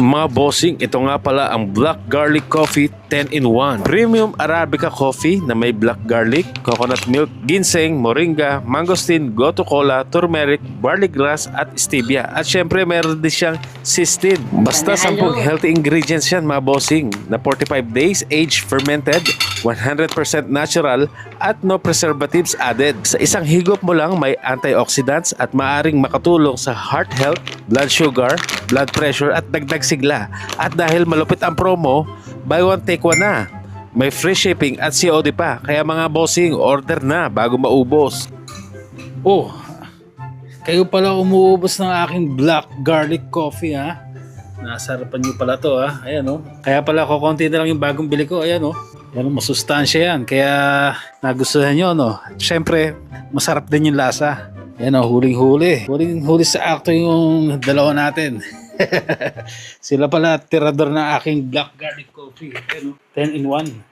Mga bossing, ito nga pala ang Black Garlic Coffee 10-in-1. Premium Arabica Coffee na may black garlic, coconut milk, ginseng, moringa, mangosteen, gotu kola, turmeric, barley grass at stevia. At syempre meron din siyang cysteine. Basta 10 healthy ingredients yan mga bossing na 45 days age fermented, 100% natural at no preservatives added. Sa isang higop mo lang may antioxidants at maaring makatulong sa heart health, blood sugar, blood pressure at dagdag sigla. At dahil malupit ang promo, buy one take one na. May free shipping at COD pa. Kaya mga bossing, order na bago maubos. Oh, kayo pala umuubos ng aking black garlic coffee ha. Nasarapan nyo pala to ha. Ayan oh. Kaya pala kukunti na lang yung bagong bili ko. Ayan oh. Yan, masustansya yan. Kaya nagustuhan nyo no. Siyempre, masarap din yung lasa. Yan oh, huling-huli. Huling-huli sa akto yung dalawa natin. Sila pala tirador ng aking black garlic coffee. Ayan oh, 10-in-1.